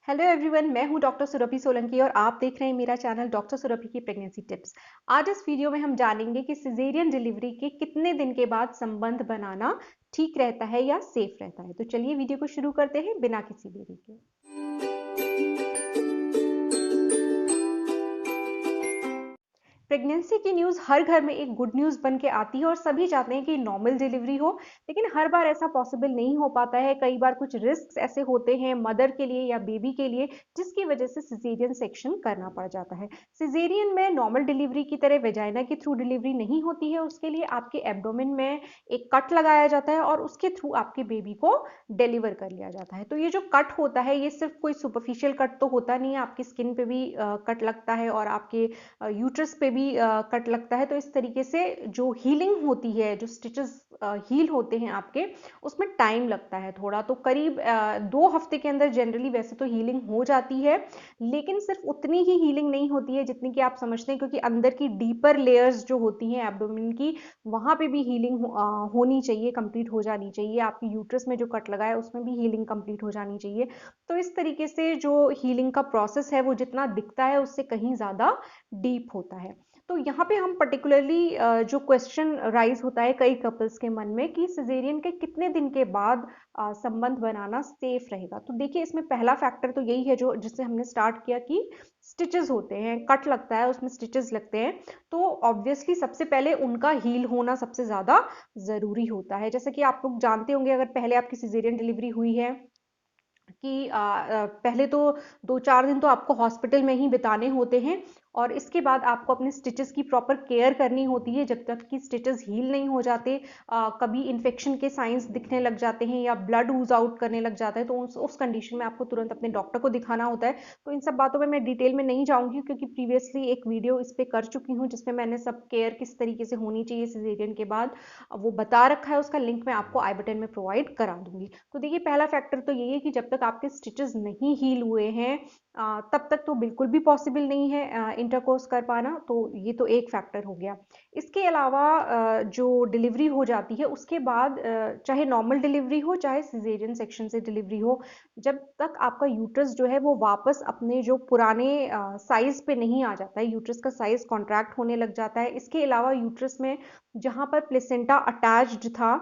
Hello everyone, मैं हूं doctor Surabhi Solanki और आप देख रहे हैं मेरा चैनल डॉक्टर सुरभि की प्रेगनेंसी टिप्स। आज इस वीडियो में हम जानेंगे कि सिजेरियन डिलीवरी के कितने दिन के बाद संबंध बनाना ठीक रहता है या सेफ रहता है। तो चलिए वीडियो को शुरू करते हैं बिना किसी देरी के। प्रेगनेंसी की न्यूज़ हर घर में एक गुड न्यूज़ बन के आती है और सभी चाहते हैं कि नॉर्मल डिलीवरी हो, लेकिन हर बार ऐसा पॉसिबल नहीं हो पाता है। कई बार कुछ रिस्क्स ऐसे होते हैं मदर के लिए या बेबी के लिए, जिसकी वजह से सिजेरियन सेक्शन करना पड़ जाता है। सिजेरियन में नॉर्मल डिलीवरी की तरह वेजाइना के थ्रू डिलीवरी नहीं होती है। उसके लिए आपके एब्डोमेन में एक कट लगाया जाता है और उसके थ्रू आपके बेबी को डिलीवर कर लिया जाता है। तो ये जो कट होता है, ये सिर्फ कोई सुपरफिशियल कट तो होता नहीं है, आपकी स्किन पे भी कट लगता है और आपके यूट्रस पे भी कट लगता है। तो इस तरीके से जो हीलिंग होती है, जो स्टिचेस हील होते हैं आपके, उसमें टाइम लगता है थोड़ा। तो करीब 2 हफ्ते के अंदर जनरली वैसे तो हीलिंग हो जाती है, लेकिन सिर्फ उतनी ही हीलिंग नहीं होती है जितनी कि आप समझते हैं, क्योंकि अंदर की डीपर लेयर्स जो होती हैं एब्डोमेन की, वहां पे भी हीलिंग होनी चाहिए, कंप्लीट हो जानी चाहिए। आपकी यूट्रस में जो कट लगा है उसमें भी हीलिंग कंप्लीट हो जानी चाहिए। तो इस तरीके से जो हीलिंग का प्रोसेस है वो जितना दिखता है उससे कहीं ज्यादा डीप होता है। तो यहाँ पे हम पर्टिकुलरली जो क्वेश्चन राइज होता है कई कपल्स के मन में कि सिजेरियन के कितने दिन के बाद संबंध बनाना सेफ रहेगा। तो देखिए, इसमें पहला फैक्टर तो यही है जो जिससे हमने स्टार्ट किया कि स्टिचेस होते हैं, कट लगता है, उसमें स्टिचेस लगते हैं। तो ऑब्वियसली सबसे पहले उनका हील होना सबसे ज्यादा जरूरी होता है। जैसे कि आप लोग जानते होंगे, अगर पहले आपकी सिजेरियन डिलीवरी हुई है कि पहले तो 2-4 दिन तो आपको हॉस्पिटल में ही बिताने होते हैं और इसके बाद आपको अपने स्टिचेस की प्रॉपर केयर करनी होती है जब तक कि स्टिचेस हील नहीं हो जाते। कभी इन्फेक्शन के साइंस दिखने लग जाते हैं या ब्लड ऊज आउट करने लग जाता है, तो उस कंडीशन में आपको तुरंत अपने डॉक्टर को दिखाना होता है। तो इन सब बातों में मैं डिटेल में नहीं जाऊंगी, क्योंकि प्रीवियसली एक वीडियो इस पे कर चुकी हूँ जिसमें मैंने सब केयर किस तरीके से होनी चाहिए सिजेरियन के बाद, वो बता रखा है। उसका लिंक मैं आपको आई बटन में प्रोवाइड करा दूंगी। तो देखिए, पहला फैक्टर तो यही है कि जब तक आपके स्टिचेस नहीं हील हुए हैं तब तक तो बिल्कुल भी पॉसिबल नहीं है इंटरकोर्स कर पाना। तो ये तो एक फैक्टर हो गया। इसके अलावा जो डिलीवरी हो जाती है उसके बाद, चाहे नॉर्मल डिलीवरी हो चाहे सिजेरियन सेक्शन से डिलीवरी हो, जब तक आपका यूट्रस जो है वो वापस अपने जो पुराने साइज पे नहीं आ जाता है, यूट्रस का साइज कॉन्ट्रैक्ट होने लग जाता है। इसके अलावा यूट्रस में जहां पर प्लेसेंटा अटैच्ड था,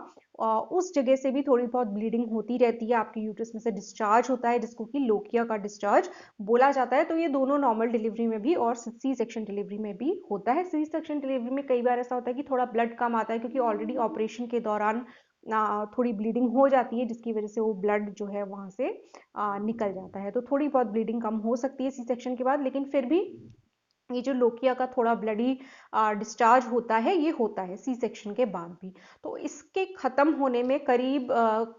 उस जगह से भी थोड़ी बहुत ब्लीडिंग होती रहती है, आपके यूट्रस में से डिस्चार्ज होता है जिसको कि लोकिया का डिस्चार्ज बोला जाता है। तो ये दोनों नॉर्मल डिलीवरी में भी और सी सेक्शन डिलीवरी में भी होता है। सी सेक्शन डिलीवरी में कई बार ऐसा होता है कि थोड़ा ब्लड कम आता है, क्योंकि ऑलरेडी ऑपरेशन के दौरान थोड़ी ब्लीडिंग हो जाती है, जिसकी वजह से वो ब्लड जो है वहां से निकल जाता है। तो थोड़ी बहुत ब्लीडिंग कम हो सकती है सी सेक्शन के बाद, लेकिन फिर भी ये जो लोकिया का थोड़ा ब्लडी डिस्चार्ज होता है, ये होता है सी सेक्शन के बाद भी। तो इसके खत्म होने में करीब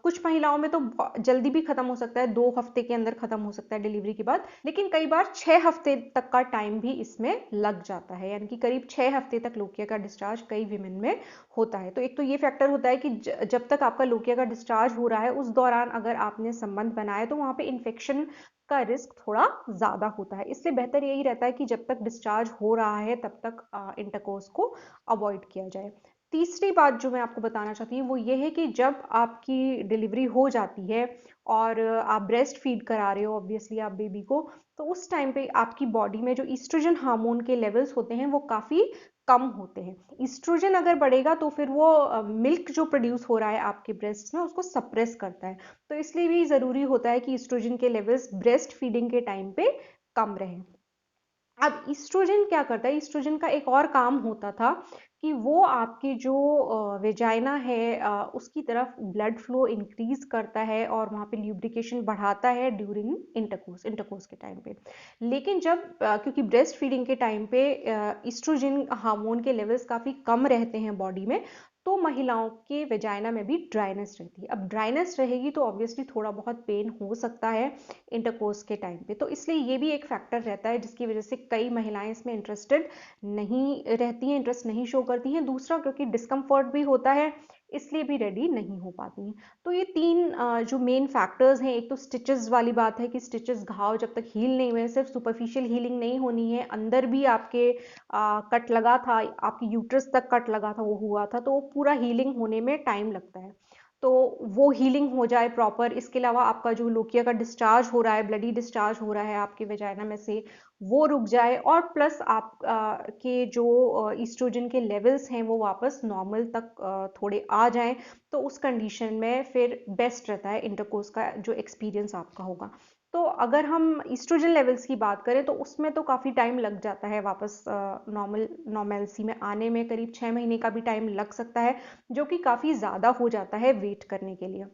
कुछ महिलाओं में तो जल्दी भी खत्म हो सकता है, 2 हफ्ते के अंदर खत्म हो सकता है डिलीवरी के बाद, लेकिन कई बार 6 हफ्ते तक का टाइम भी इसमें लग जाता है। यानी कि करीब 6 हफ्ते तक लोकिया का डिस्चार्ज कई विमेन में होता है। तो एक तो ये फैक्टर होता है कि जब तक आपका लोकिया का डिस्चार्ज हो रहा है उस दौरान अगर आपने संबंध बनाया तो वहां पे इन्फेक्शन का रिस्क थोड़ा ज्यादा होता है। इसलिए बेहतर यही रहता है कि जब तक डिस्चार्ज हो रहा है तब तक इंटरकोर्स को अवॉइड किया जाए। तीसरी बात जो मैं आपको बताना चाहती हूँ वो ये है कि जब आपकी डिलीवरी हो जाती है और आप ब्रेस्ट फीड करा रहे हो ऑब्वियसली आप बेबी को, तो उस टाइम पे आपकी बॉडी में जो ईस्ट्रोजन हार्मोन के लेवल्स होते हैं वो काफी कम होते हैं। ईस्ट्रोजन अगर बढ़ेगा तो फिर वो मिल्क जो प्रोड्यूस हो रहा है आपके ब्रेस्ट में उसको सप्रेस करता है। तो इसलिए भी जरूरी होता है कि ईस्ट्रोजन के लेवल्स ब्रेस्ट फीडिंग के टाइम पे कम रहें। अब ईस्ट्रोजन क्या करता है, ईस्ट्रोजन का एक और काम होता था कि वो आपकी जो वेजाइना है उसकी तरफ ब्लड फ्लो इंक्रीज करता है और वहां पे ल्यूब्रिकेशन बढ़ाता है ड्यूरिंग इंटरकोर्स के टाइम पे। लेकिन जब क्योंकि ब्रेस्ट फीडिंग के टाइम पे ईस्ट्रोजन हार्मोन के लेवल्स काफी कम रहते हैं बॉडी में, तो महिलाओं के वेजाइना में भी ड्राइनेस रहती है। अब ड्राइनेस रहेगी तो ऑब्वियसली थोड़ा बहुत पेन हो सकता है इंटरकोर्स के टाइम पे। तो इसलिए ये भी एक फैक्टर रहता है जिसकी वजह से कई महिलाएं इसमें इंटरेस्टेड नहीं रहती हैं, इंटरेस्ट नहीं शो करती हैं। दूसरा, क्योंकि डिस्कम्फर्ट भी होता है, इसलिए भी रेडी नहीं हो पाती हैं। तो ये तीन जो मेन फैक्टर्स हैं, एक तो स्टिचेस वाली बात है कि स्टिचेस, घाव जब तक हील नहीं हुए, सिर्फ सुपरफिशियल हीलिंग नहीं होनी है, अंदर भी आपके कट लगा था, आपकी यूट्रस तक कट लगा था, वो हुआ था, तो पूरा हीलिंग होने में टाइम लगता है। तो वो हीलिंग हो जाए प्रॉपर। इसके अलावा आपका जो लोकिया का डिस्चार्ज हो रहा है, ब्लडी डिस्चार्ज हो रहा है आपके वेजाइना में से, वो रुक जाए, और प्लस आप के जो ईस्ट्रोजन के लेवल्स हैं वो वापस नॉर्मल तक थोड़े आ जाएं, तो उस कंडीशन में फिर बेस्ट रहता है इंटरकोर्स का जो एक्सपीरियंस आपका होगा। तो अगर हम ईस्ट्रोजन लेवल्स की बात करें तो उसमें तो काफ़ी टाइम लग जाता है वापस नॉर्मलसी में आने में, करीब 6 महीने का भी टाइम लग सकता है, जो कि काफ़ी ज़्यादा हो जाता है वेट करने के लिए।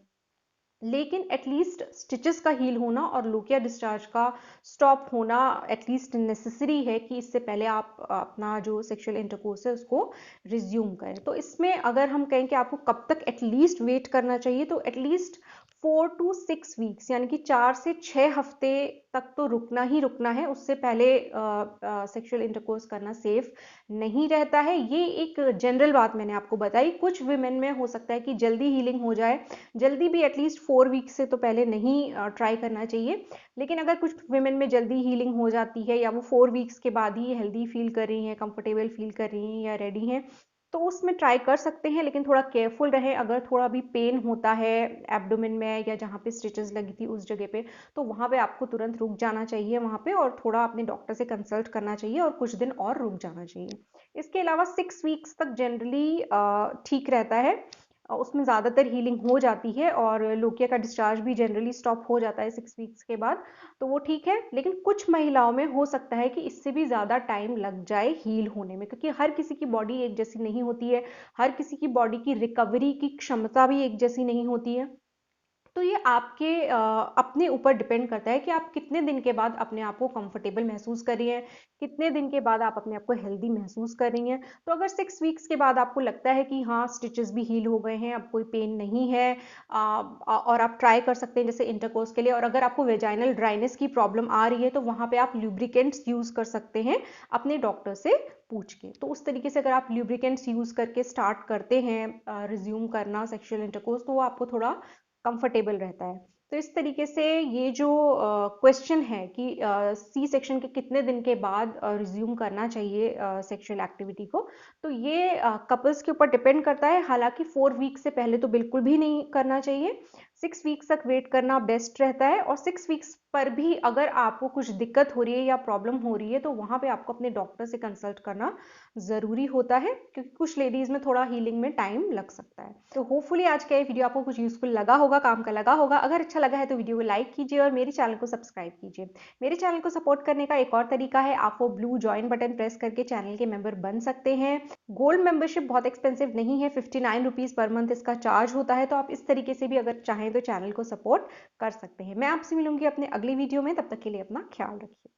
लेकिन एटलीस्ट स्टिचेस का हील होना और लोकिया डिस्चार्ज का स्टॉप होना एटलीस्ट नेसेसरी है कि इससे पहले आप अपना जो सेक्सुअल इंटरकोर्स है उसको रिज्यूम करें। तो इसमें अगर हम कहें कि आपको कब तक एटलीस्ट वेट करना चाहिए, तो एटलीस्ट 4 to 6 वीक्स, यानी कि 4 से 6 हफ्ते तक तो रुकना ही रुकना है। उससे पहले सेक्सुअल इंटरकोर्स करना सेफ नहीं रहता है। ये एक जनरल बात मैंने आपको बताई। कुछ विमेन में हो सकता है कि जल्दी हीलिंग हो जाए, जल्दी भी एटलीस्ट 4 वीक्स से तो पहले नहीं ट्राई करना चाहिए। लेकिन अगर कुछ विमेन में जल्दी हीलिंग हो जाती है, या वो 4 वीक्स के बाद ही हेल्दी फील कर रही हैं, कंफर्टेबल फील कर रही हैं या रेडी हैं, तो उसमें ट्राई कर सकते हैं। लेकिन थोड़ा केयरफुल रहें। अगर थोड़ा भी पेन होता है एब्डोमेन में या जहाँ पे स्टिचेस लगी थी उस जगह पे, तो वहाँ पे आपको तुरंत रुक जाना चाहिए वहाँ पे, और थोड़ा अपने डॉक्टर से कंसल्ट करना चाहिए और कुछ दिन और रुक जाना चाहिए। इसके अलावा 6 वीक्स तक जनरली ठीक रहता है। उसमें ज़्यादातर हीलिंग हो जाती है, और लोकिया का डिस्चार्ज भी जनरली स्टॉप हो जाता है 6 वीक्स के बाद, तो वो ठीक है। लेकिन कुछ महिलाओं में हो सकता है कि इससे भी ज़्यादा टाइम लग जाए हील होने में, क्योंकि हर किसी की बॉडी एक जैसी नहीं होती है, हर किसी की बॉडी की रिकवरी की क्षमता भी एक जैसी नहीं होती है। तो ये आपके अपने ऊपर डिपेंड करता है कि आप कितने दिन के बाद अपने आप को कंफर्टेबल महसूस कर रही हैं, कितने दिन के बाद आप अपने आप को हेल्दी महसूस कर रही हैं। तो अगर 6 वीक्स के बाद आपको लगता है कि हाँ स्टिचेस भी हील हो गए हैं, अब कोई पेन नहीं है, और आप ट्राई कर सकते हैं जैसे इंटरकोर्स के लिए। और अगर आपको वेजाइनल ड्राइनेस की प्रॉब्लम आ रही है, तो वहाँ पे आप ल्यूब्रिकेंट्स यूज़ कर सकते हैं अपने डॉक्टर से पूछ के। तो उस तरीके से अगर आप ल्यूब्रिकेंट्स यूज़ करके स्टार्ट करते हैं रिज्यूम करना सेक्सुअल इंटरकोर्स, तो वो आपको थोड़ा कंफर्टेबल रहता है। तो इस तरीके से ये जो क्वेश्चन है कि सी सेक्शन के कितने दिन के बाद रिज्यूम करना चाहिए सेक्सुअल एक्टिविटी को, तो ये कपल्स के ऊपर डिपेंड करता है। हालांकि 4 वीक से पहले तो बिल्कुल भी नहीं करना चाहिए। 6 वीक्स तक वेट करना बेस्ट रहता है। और 6 वीक्स पर भी अगर आपको कुछ दिक्कत हो रही है या प्रॉब्लम हो रही है, तो वहाँ पे आपको अपने डॉक्टर से कंसल्ट करना ज़रूरी होता है, क्योंकि कुछ लेडीज़ में थोड़ा हीलिंग में टाइम लग सकता है। तो होपफुली आज का ये वीडियो आपको कुछ यूज़फुल लगा होगा, काम का लगा होगा। अगर अच्छा लगा है तो वीडियो को लाइक कीजिए और मेरे चैनल को सब्सक्राइब कीजिए। मेरे चैनल को सपोर्ट करने का एक और तरीका है, आप वो ब्लू ज्वाइन बटन प्रेस करके चैनल के मेंबर बन सकते हैं। गोल्ड मेंबरशिप बहुत एक्सपेंसिव नहीं है, 59 रुपीज़ पर मंथ इसका चार्ज होता है। तो आप इस तरीके से भी अगर चाहें तो चैनल को सपोर्ट कर सकते हैं। मैं आपसे मिलूंगी अपने अगली वीडियो में, तब तक के लिए अपना ख्याल रखिए।